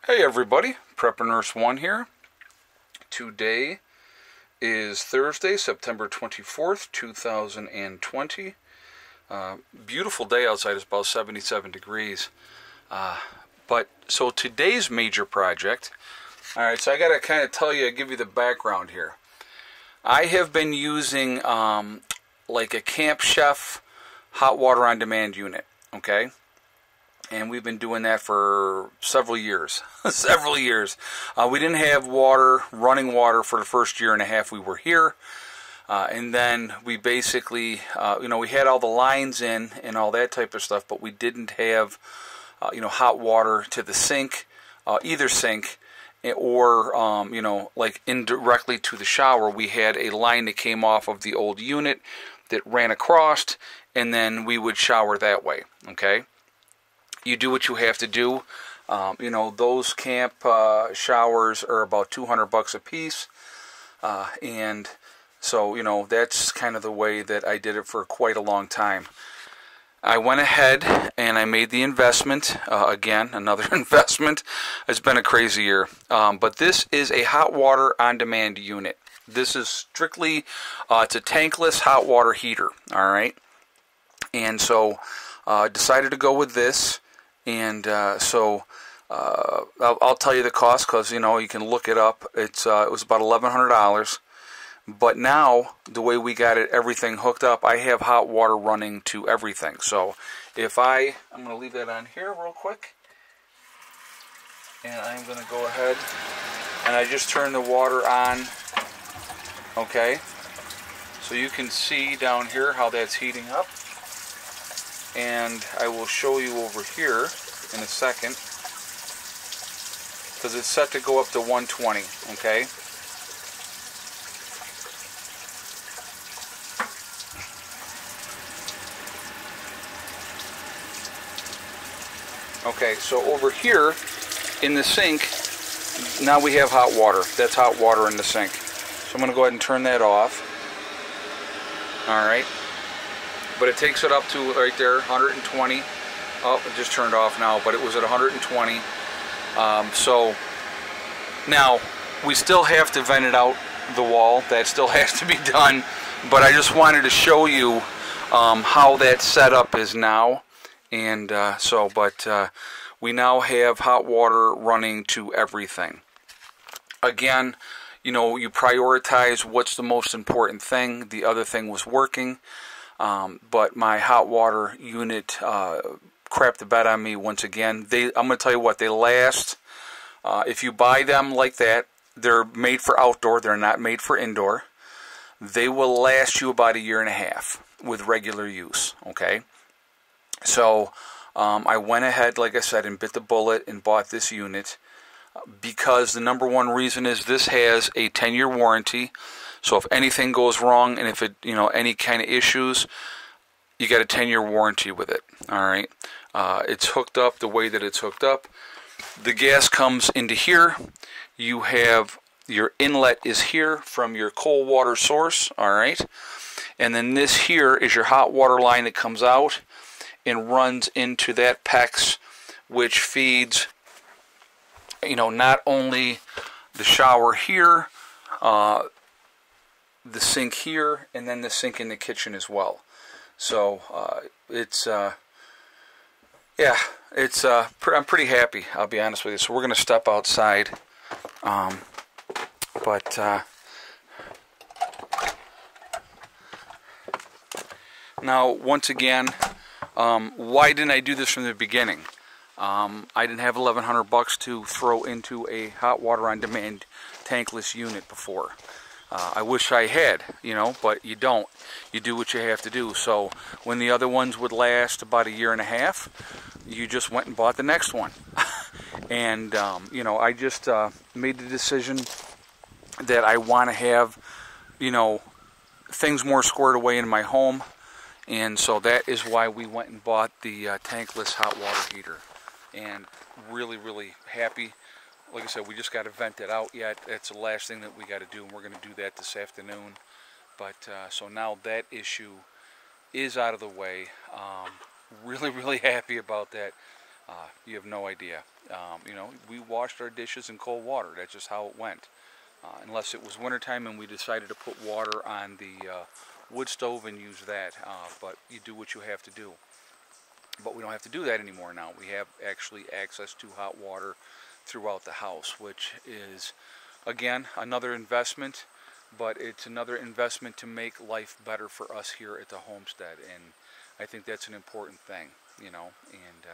Hey everybody, Prepper Nurse 1 here. Today is Thursday, September 24th, 2020. Beautiful day outside, it's about 77 degrees. So today's major project, alright, so I gotta kind of give you the background here. I have been using like a Camp Chef hot water on demand unit, okay? And we've been doing that for several years. Several years. We didn't have running water for the first year and a half we were here. And then we basically, we had all the lines in and all that type of stuff, but we didn't have, hot water to the sink, either sink, or, like indirectly to the shower. We had a line that came off of the old unit that ran across, and then we would shower that way, okay? You do what you have to do. Those camp showers are about $200 a piece. And so, that's kind of the way that I did it for quite a long time. I went ahead and I made the investment. Again, another investment. It's been a crazy year. But this is a hot water on-demand unit. This is strictly, it's a tankless hot water heater. All right. And so I decided to go with this. And I'll tell you the cost because, you can look it up. It was about $1,100. But now, the way we got everything hooked up, I have hot water running to everything. So I'm going to leave that on here real quick. And I'm going to go ahead and I just turn the water on. Okay. So you can see down here how that's heating up. And I will show you over here in a second, because it's set to go up to 120, okay? Okay, so over here in the sink, now we have hot water. That's hot water in the sink. So I'm going to go ahead and turn that off. Alright. But it takes it up to right there, 120. Oh, it just turned off now, but it was at 120. So now we still have to vent it out the wall. That still has to be done. But I just wanted to show you how that setup is now. And we now have hot water running to everything. Again, you prioritize what's the most important thing. The other thing was working. But my hot water unit crapped the bed on me once again. I'm going to tell you what, they last. If you buy them like that, they're made for outdoor. They're not made for indoor. They will last you about 1.5 years with regular use, okay? So I went ahead, like I said, and bit the bullet and bought this unit because the number one reason is this has a 10-year warranty. So if anything goes wrong and if it, any kind of issues, you got a 10-year warranty with it. All right. It's hooked up the way that it's hooked up. The gas comes into here. You have your inlet is here from your cold water source. All right. And then this here is your hot water line that comes out and runs into that PEX, which feeds, not only the shower here, the sink here, and then the sink in the kitchen as well. So I'm pretty happy, I'll be honest with you. So we're going to step outside, now once again, why didn't I do this from the beginning? I didn't have $1,100 to throw into a hot water on demand tankless unit before. I wish I had, but you don't. You do what you have to do. So when the other ones would last about 1.5 years, you just went and bought the next one. And, I just made the decision that I want to have, things more squared away in my home. And so that is why we went and bought the tankless hot water heater. And really, really happy. Like I said, we just got to vent it out yet. That's the last thing that we got to do, and we're going to do that this afternoon. But so now that issue is out of the way. Really, really happy about that. You have no idea. You know, we washed our dishes in cold water. That's just how it went. Unless it was wintertime and we decided to put water on the wood stove and use that. But you do what you have to do. But we don't have to do that anymore now. We have actually access to hot water throughout the house, which is, again, another investment, but it's another investment to make life better for us here at the homestead, and I think that's an important thing, you know, and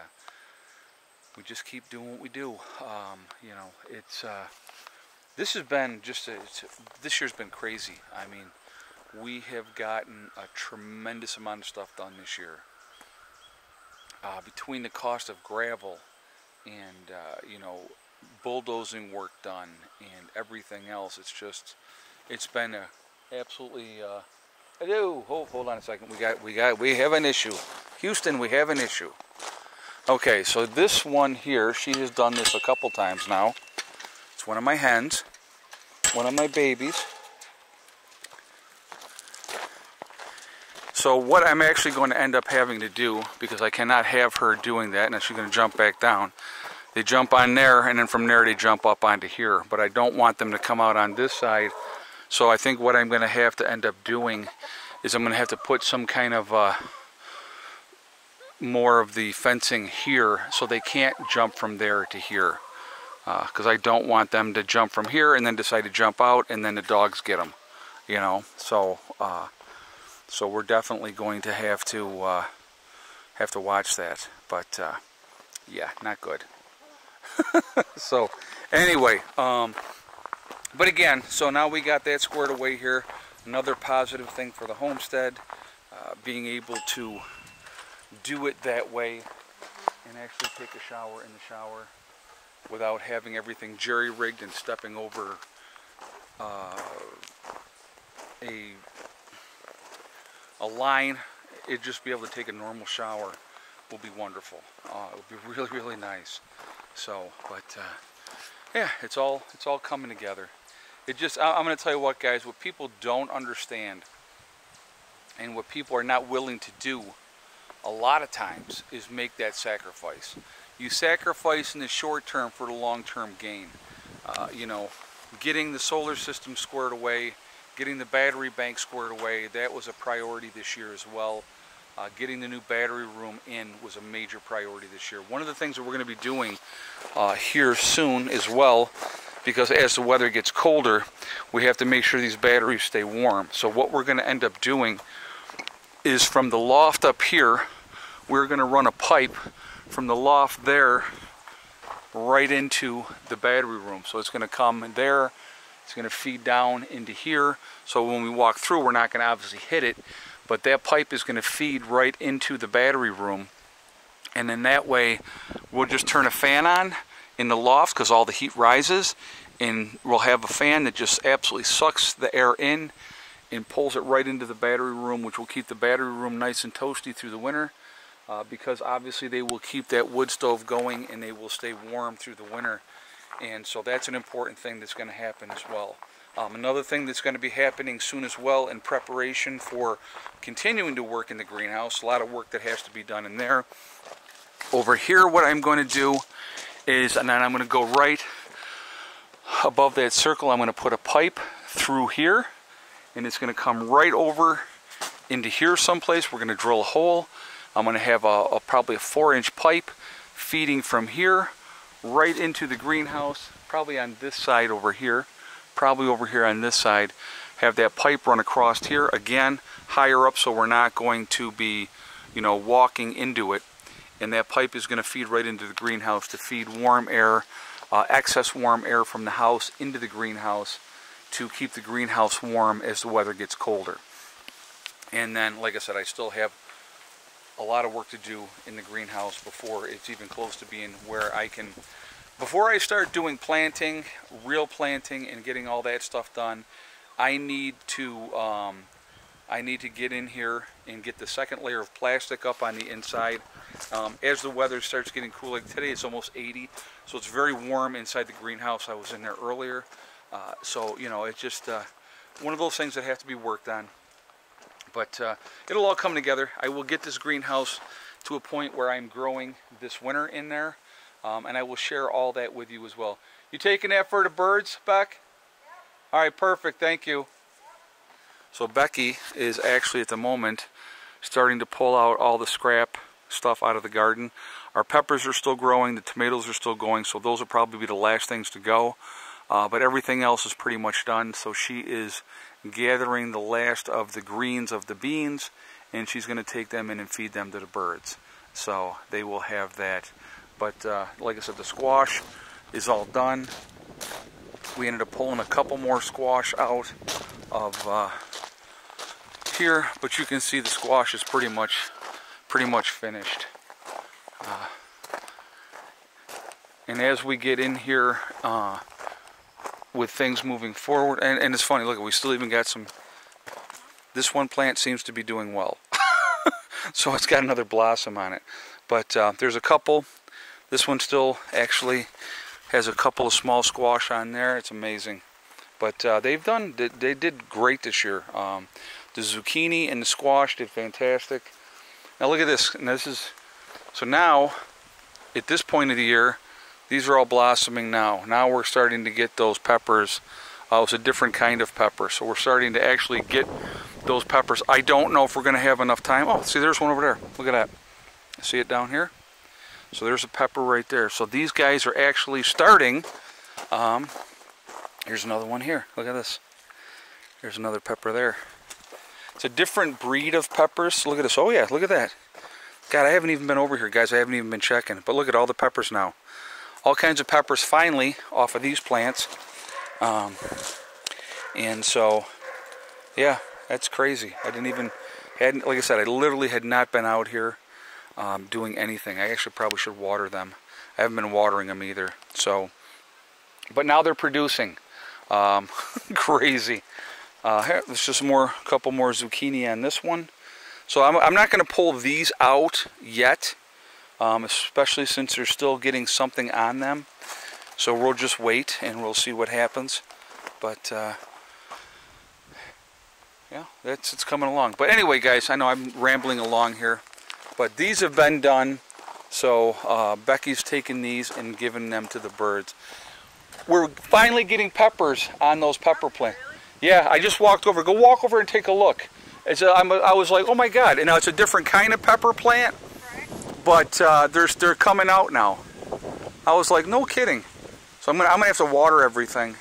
we just keep doing what we do. You know, it's this has been just this year's been crazy. I mean, we have gotten a tremendous amount of stuff done this year. Between the cost of gravel and you know, bulldozing work done and everything else, it's been a absolutely hello, hold on a second, we have an issue. Houston, we have an issue. Okay, so this one here, she has done this a couple times now. It's one of my hens, one of my babies. So what I'm actually going to end up having to do, because I cannot have her doing that, and she's going to jump back down. They jump on there, and then from there they jump up onto here. But I don't want them to come out on this side. So I think what I'm going to have to end up doing is I'm going to have to put some kind of more of the fencing here, so they can't jump from there to here. Because I don't want them to jump from here and then decide to jump out, and then the dogs get them. You know, so we're definitely going to have to watch that, but yeah, not good. So anyway, but again, so now we got that squared away here. Another positive thing for the homestead, being able to do it that way and actually take a shower in the shower without having everything jerry-rigged and stepping over a line. It'd just be able to take a normal shower will be wonderful. It would be really, really nice. So, but yeah, it's all coming together. It just, I'm going to tell you what, guys, what people don't understand and what people are not willing to do a lot of times is make that sacrifice. You sacrifice in the short term for the long-term gain. You know, getting the solar system squared away, getting the battery bank squared away, that was a priority this year as well. Getting the new battery room in was a major priority this year. One of the things that we're going to be doing here soon as well, because as the weather gets colder, we have to make sure these batteries stay warm. So what we're going to end up doing is from the loft up here, we're going to run a pipe from the loft there right into the battery room. So it's going to come there, it's going to feed down into here. So when we walk through, we're not going to obviously hit it, but that pipe is going to feed right into the battery room. And then that way, we'll just turn a fan on in the loft because all the heat rises, and we'll have a fan that just absolutely sucks the air in and pulls it right into the battery room, which will keep the battery room nice and toasty through the winter, because obviously they will keep that wood stove going and they will stay warm through the winter. And so that's an important thing that's going to happen as well. Another thing that's going to be happening soon as well in preparation for continuing to work in the greenhouse, a lot of work that has to be done in there. Over here, what I'm going to do is, and then I'm going to go right above that circle, I'm going to put a pipe through here, and it's going to come right over into here someplace. We're going to drill a hole. I'm going to have probably a 4-inch pipe feeding from here right into the greenhouse, probably on this side over here, probably over here on this side. Have that pipe run across here, again, higher up, so we're not going to be, you know, walking into it. And that pipe is going to feed right into the greenhouse to feed warm air, excess warm air from the house into the greenhouse to keep the greenhouse warm as the weather gets colder. And then, like I said, I still have a lot of work to do in the greenhouse before it's even close to being where I can, before I start doing planting, real planting, and getting all that stuff done, I need to get in here and get the second layer of plastic up on the inside. As the weather starts getting cool, like today it's almost 80, so it's very warm inside the greenhouse. I was in there earlier, so you know, it's just one of those things that have to be worked on. But it'll all come together. I will get this greenhouse to a point where I'm growing this winter in there, and I will share all that with you as well. You taking that for the birds, Beck? Yeah. All right, perfect. Thank you. So Becky is actually at the moment starting to pull out all the scrap stuff out of the garden. Our peppers are still growing, the tomatoes are still going, so those will probably be the last things to go. But everything else is pretty much done, so she is gathering the last of the greens of the beans, and she's going to take them in and feed them to the birds. So they will have that. But like I said, the squash is all done. We ended up pulling a couple more squash out of here, but you can see the squash is pretty much finished. And as we get in here with things moving forward, and it's funny, look, we still even got some, this one plant seems to be doing well. So it's got another blossom on it. But there's a couple, this one still actually has a couple of small squash on there. It's amazing. But they did great this year. The zucchini and the squash did fantastic. Now look at this, and this is, so now, at this point of the year, these are all blossoming now. Now we're starting to get those peppers. It's a different kind of pepper, so we're starting to actually get those peppers. I don't know if we're going to have enough time. Oh, see, there's one over there. Look at that. See it down here? So there's a pepper right there. So these guys are actually starting. Here's another one here. Look at this. There's another pepper there. It's a different breed of peppers. Look at this. Oh yeah, look at that. God, I haven't even been over here, guys. I haven't even been checking. But look at all the peppers now. All kinds of peppers finally off of these plants. And so, yeah, that's crazy. I hadn't, like I said, I literally had not been out here doing anything. I actually probably should water them. I haven't been watering them either. So, but now they're producing. Crazy. There's just a couple more zucchini on this one. So I'm not going to pull these out yet, especially since they're still getting something on them. So we'll just wait and we'll see what happens. But yeah, it's coming along. But anyway, guys, I know I'm rambling along here, but these have been done. So Becky's taken these and given them to the birds. We're finally getting peppers on those pepper plants. Yeah, I just walked over. Go walk over and take a look. I was like, oh my God! And now it's a different kind of pepper plant, but they're coming out now. I was like, no kidding. So I'm gonna have to water everything.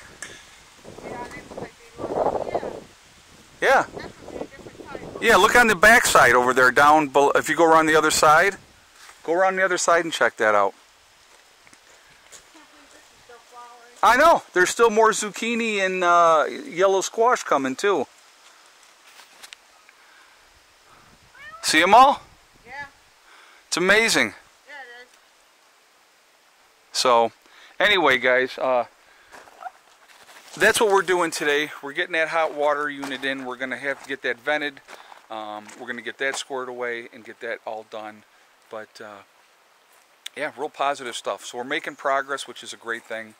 Yeah. Yeah, look on the back side over there down below. If you go around the other side, and check that out. I know. There's still more zucchini and yellow squash coming too. See them all? Yeah. It's amazing. Yeah, it is. So, anyway, guys, that's what we're doing today. We're getting that hot water unit in. We're going to have to get that vented. We're going to get that squared away and get that all done. But, yeah, real positive stuff. So we're making progress, which is a great thing.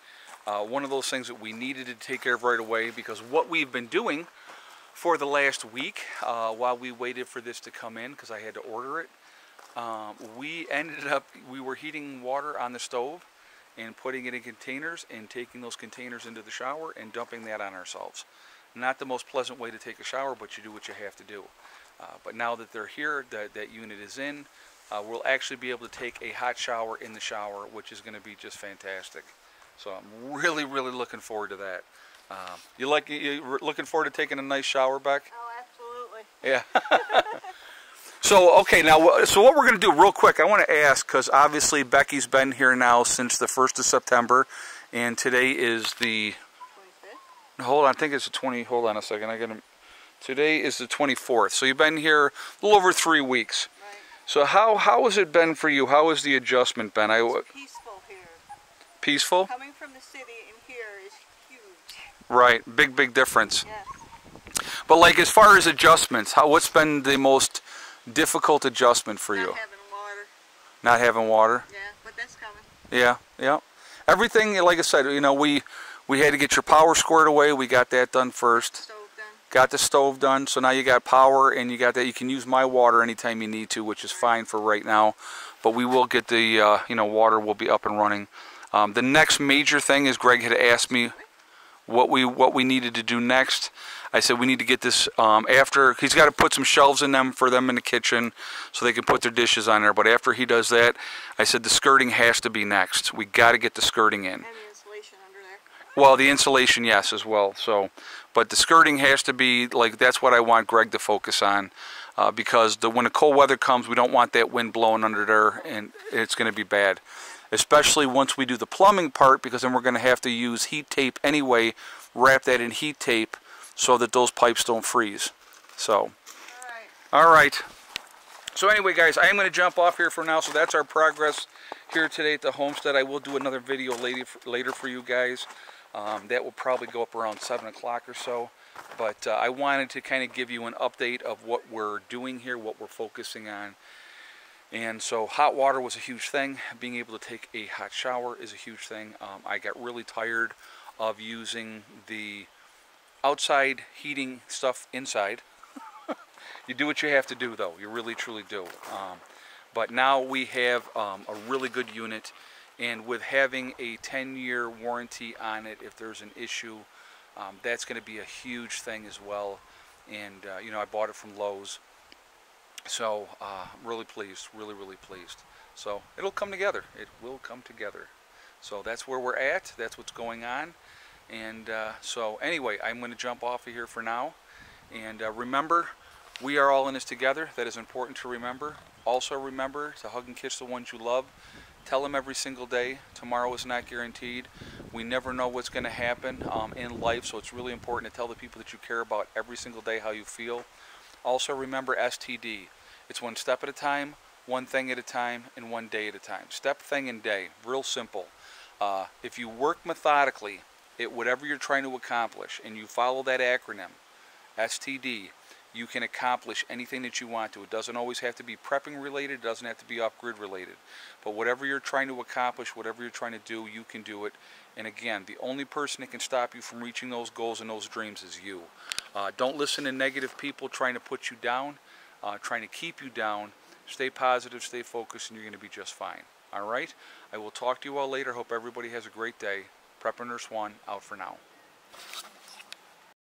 One of those things that we needed to take care of right away, because what we've been doing for the last week while we waited for this to come in, because I had to order it, we were heating water on the stove and putting it in containers and taking those containers into the shower and dumping that on ourselves. Not the most pleasant way to take a shower, but you do what you have to do. But now that they're here, that unit is in, we'll actually be able to take a hot shower in the shower, which is going to be just fantastic. So I'm really, really looking forward to that. You're looking forward to taking a nice shower, Beck? Oh, absolutely. Yeah. So, okay, now, so what we're going to do real quick, I want to ask, because obviously Becky's been here now since the 1st of September, and today is the... 25th? Hold on, I think it's the 20... Hold on a second. Today is the 24th. So you've been here a little over 3 weeks. Right. So how has it been for you? How has the adjustment been? It's peaceful here. Peaceful? Coming from the city in here is huge. Right, big difference. Yeah. But like as far as adjustments, what's been the most difficult adjustment for you? Not having water. Not having water? Yeah, but that's coming. Yeah. Everything, like I said, you know, we had to get your power squared away. We got that done first. Stove done. Got the stove done, so now you got power, and you got that. You can use my water anytime you need to, which is fine for right now. But we will get the water will be up and running. The next major thing is Greg had asked me what we needed to do next. I said we need to get this after he's got to put some shelves in them for them in the kitchen so they can put their dishes on there. But after he does that, I said the skirting has to be next. We got to get the skirting in. And the insulation under there. Well, the insulation, yes, as well. So, but the skirting has to be like that's what I want Greg to focus on, because when the cold weather comes, we don't want that wind blowing under there, and it's going to be bad. Especially once we do the plumbing part, because then we're going to have to use heat tape anyway, wrap that in heat tape so that those pipes don't freeze. So, all right. So anyway, guys, I am going to jump off here for now. So that's our progress here today at the homestead. I will do another video later for you guys. That will probably go up around 7 o'clock or so. But I wanted to kind of give you an update of what we're doing here, what we're focusing on. And so hot water was a huge thing. Being able to take a hot shower is a huge thing. I got really tired of using the outside heating stuff inside. You do what you have to do, though. You really, truly do. But now we have a really good unit. And with having a 10-year warranty on it, if there's an issue, that's going to be a huge thing as well. And, I bought it from Lowe's. So, really pleased, really pleased. So, it'll come together. It will come together. So, that's where we're at. That's what's going on. And so, anyway, I'm going to jump off of here for now. And remember, we are all in this together. That is important to remember. Also remember to hug and kiss the ones you love. Tell them every single day. Tomorrow is not guaranteed. We never know what's going to happen in life. So, it's really important to tell the people that you care about every single day how you feel. Also remember STD. It's one step at a time, one thing at a time, and one day at a time. Step, thing, and day. Real simple. If you work methodically at whatever you're trying to accomplish, and you follow that acronym, STD, you can accomplish anything that you want to. It doesn't always have to be prepping related. It doesn't have to be off-grid related. But whatever you're trying to accomplish, whatever you're trying to do, you can do it. And again, the only person that can stop you from reaching those goals and those dreams is you. Don't listen to negative people trying to put you down, trying to keep you down. Stay positive, stay focused, and you're going to be just fine. All right? I will talk to you all later. Hope everybody has a great day. Prepper Nurse 1, out for now.